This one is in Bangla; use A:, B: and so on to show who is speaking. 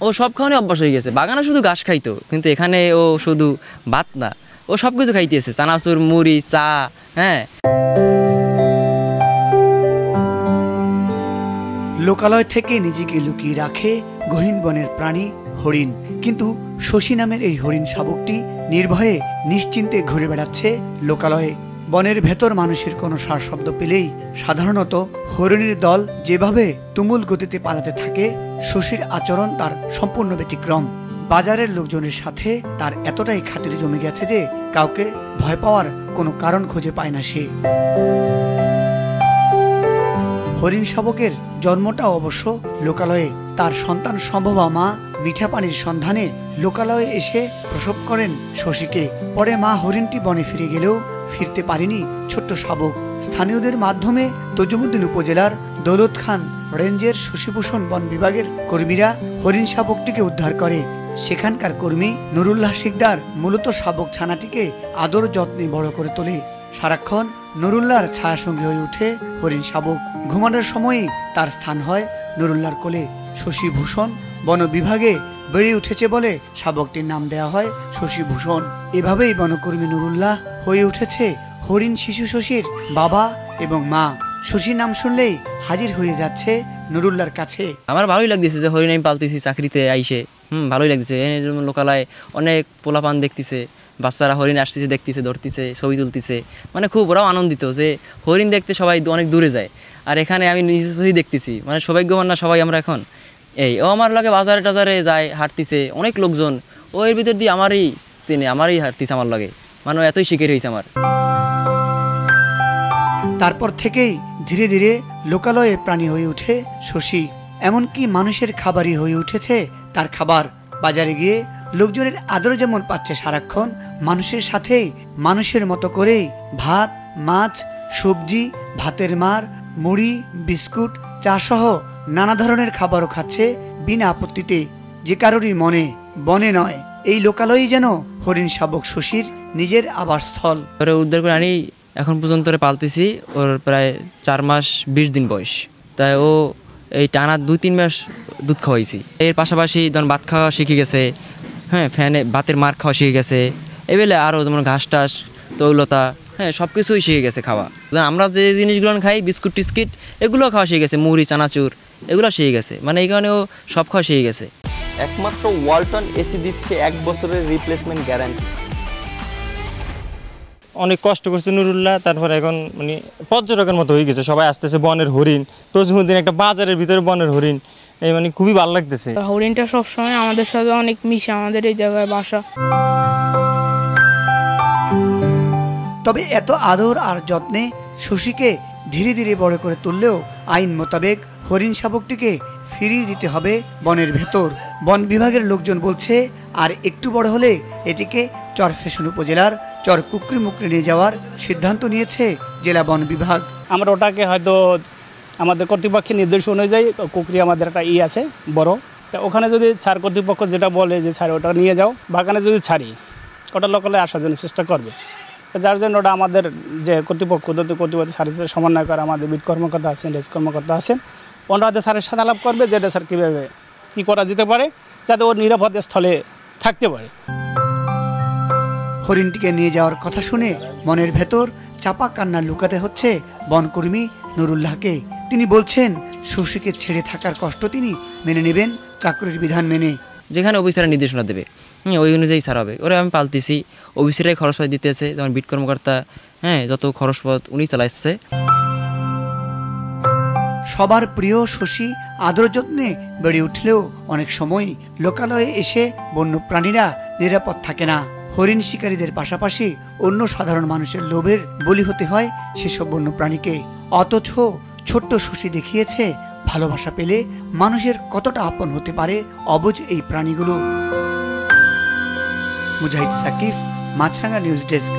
A: ও সব খাওয়ানো অভ্যাস হয়ে গেছে। বাগানে শুধু ঘাস খাইতো, কিন্তু এখানে ও শুধু ভাত না, ও সব কিছু খাইতেছে, চানাচুর, মুড়ি, চা। হ্যাঁ,
B: লোকালয় থেকে নিজেকে লুকিয়ে রাখে গহীন বনের প্রাণী হরিণ, কিন্তু শশী নামের এই হরিণ শাবকটি নির্ভয়ে নিশ্চিন্তে ঘুরে বেড়াচ্ছে লোকালয়ে। বনের ভেতর মানুষের কোনো সারশব্দ পেলেই সাধারণত হরিণীর দল যেভাবে তুমুল গতিতে পালাতে থাকে, শশীর আচরণ তার সম্পূর্ণ ব্যতিক্রম। বাজারের লোকজনের সাথে তার এতটাই খাতির জমে গেছে যে কাউকে ভয় পাওয়ার কোনো কারণ খুঁজে পায় না সে। হরিণ শাবকের জন্মটা অবশ্য লোকালয়ে। তার সন্তান সম্ভবা মা মিঠা পানির সন্ধানে লোকালয়ে এসে প্রসব করেন শশীকে। পরে মা হরিণটি বনে ফিরে গেলেও ফিরতে পারেনি ছোট্ট শাবক। স্থানীয়দের মাধ্যমে তজুমুদ্দিন উপজেলার দৌলত খান রেঞ্জের শশীভূষণ বন বিভাগের কর্মীরা হরিণ শাবকটিকে উদ্ধার করে। সেখানকার কর্মী নুরুল্লাহ শিকদার মূলত শাবক ছানাটিকে আদর যত্নে বড় করে তোলে। সারাক্ষণ নুরুল্লাহর ছায়াসঙ্গী হয়ে ওঠে হরিণ শাবক। ঘুমানোর সময়ই তার স্থান হয় নুরুল্লাহর কোলে। শশীভূষণ বন বিভাগে বেড়ে উঠেছে বলে শাবকটির নাম দেওয়া হয় শশীভূষণ। এভাবেই বনকর্মী নুরুল্লাহ হয়ে উঠেছে হরিণ শিশু শশীর বাবা এবং মা। শশীর নাম শুনলেই হাজির হয়ে যাচ্ছে নুরুল্লাহর কাছে।
A: আমার ভালোই লাগতেছে যে হরিণ আমি পালতেছি চাকরিতে আইসে। ভালোই লাগতেছে। লোকালয় অনেক পোলাপান দেখতেছে, বাচ্চারা হরিণ আসতেছে, দেখতেছে, ধরতেছে, ছবি তুলতেছে, মানে খুব ওরাও আনন্দিত যে হরিণ দেখতে সবাই অনেক দূরে যায়। আর এখানে আমি নিজে ছবি দেখতেছি, মানে সৌভাগ্যবান না সবাই আমরা এখন। ও আমার লাগে বাজারে টাজারে যায়, হাঁটতেছে, অনেক লোকজন ও এর ভিতর দিয়ে আমারই চেনে, আমারই হাঁটতেছে আমার লাগে, মানে এতই শিকার হয়েছে আমার।
B: তারপর থেকেই ধীরে ধীরে লোকালয়ে প্রাণী হয়ে ওঠে শশী। এমনকি মানুষের খাবারই হয়ে উঠেছে তার খাবার। বাজারে গিয়ে লোকজনের আদর যেমন পাচ্ছে সারাক্ষণ, মানুষের সাথেই মানুষের মতো করেই ভাত, মাছ, সবজি, ভাতের মার, মুড়ি, বিস্কুট, চা সহ নানা ধরনের খাবারও খাচ্ছে বিনা আপত্তিতে। যে কারোরই মনে বনে নয়, এই লোকালয়ই যেন হরিণ শাবক শশীর নিজের আবাসস্থল।
A: উদ্ধার করে আনি, এখন পর্যন্ত পালতেছি। ওর প্রায় 4 মাস 20 দিন বয়স। তাই ও এই টানা 2-3 মাস দুধ খাওয়াইছি। এর পাশাপাশি ধরুন ভাত খাওয়া শিখে গেছে। হ্যাঁ, ফ্যানে ভাতের মার খাওয়া শিখে গেছে। এবেলে আরও যেমন ঘাস টাস, তৈলতা, হ্যাঁ সব কিছুই শিখে গেছে খাওয়া। আমরা যে জিনিসগুলো খাই, বিস্কুট টিস্কিট, এগুলো খাওয়া শিখে গেছে, মুড়ি, চানাচুর, এগুলো শিখে গেছে। মানে এই কারণে ও সব খাওয়া শিখে গেছে।
C: একমাত্র ওয়ালটন এসি দিচ্ছে 1 বছরের রিপ্লেসমেন্ট গ্যারান্টি।
D: অনেক কষ্ট করছে নুরুল্লাহ, তারপরে এখন মানে পর্যটকের মতো হয়ে গেছে, সবাই আসতেছে। বনের হরিণ, তজুমুদ্দিন একটা বাজারের ভিতরে বনের হরিণ, এই মানে খুবই ভালো লাগতেছে।
E: হরিণটা সবসময় আমাদের সাথে অনেক মিশে, আমাদের এই জায়গায় বাসা।
B: তবে এত আদর আর যত্নে শশীকে ধীরে ধীরে বড় করে তুললেও আইন মোতাবেক হরিণ শাবকটিকে ফিরিয়ে দিতে হবে বনের ভেতর। বন বিভাগের লোকজন বলছে আর একটু বড় হলে এটিকে চরফ্যাশন উপজেলার চর কুকরি মুকরি নিয়ে যাওয়ার সিদ্ধান্ত নিয়েছে জেলা বন বিভাগ।
F: আমরা ওটাকে হয়তো আমাদের কর্তৃপক্ষের নির্দেশ অনুযায়ী, কুকরি আমাদের একটা আছে বড়, তা ওখানে যদি ছাড় কর্তৃপক্ষ যেটা বলে যে ছাড় ওটা নিয়ে যাও, বাগানে যদি ছাড়ি ওটা লোকালে আসার জন্য চেষ্টা করবে। যার জন্য ওটা আমাদের যে কর্তৃপক্ষ সার্ভিসের সমন্বয় করে আমাদের বিট কর্মকর্তা আছেন, রেস কর্মকর্তা আছেন, ওনারা হয়তো স্যারের সাথে আলাপ করবে যেটা স্যার কীভাবে কী করা যেতে পারে যাতে ওর নিরাপদ স্থলে থাকতে পারে।
B: হরিণটিকে নিয়ে যাওয়ার কথা শুনে মনের ভেতর চাপা কান্না লুকাতে হচ্ছে বনকর্মী নুরুল্লাহকে। তিনি বলছেন শশীকে ছেড়ে থাকার কষ্ট তিনি মেনে নেবেন চাকরির বিধান মেনে।
A: যেখানে অফিসাররা নির্দেশনা দেবে ওই অনুযায়ী ছাড় হবে। ওরা আমি পালতেছি, অফিসারাই খরচপাতি দিতেছে, যেমন বিট কর্মকর্তা, হ্যাঁ যত খরচপথ উনি চালাচ্ছে।
B: সবার প্রিয় শশী আদর যত্নে বেড়ে উঠলেও অনেক সময় লোকালয়ে এসে বন্য প্রাণীরা নিরাপদ থাকে না। হরিণ শিকারীদের পাশাপাশি অন্য সাধারণ মানুষের লোভের বলি হতে হয় সেসব বন্য প্রাণীকে। অথচ ছোট্ট শশী দেখিয়েছে ভালোবাসা পেলে মানুষের কতটা আপন হতে পারে অবুঝ এই প্রাণীগুলো। মুজাহিদ সাকিব, মাছরাঙ্গা নিউজ ডেস্ক।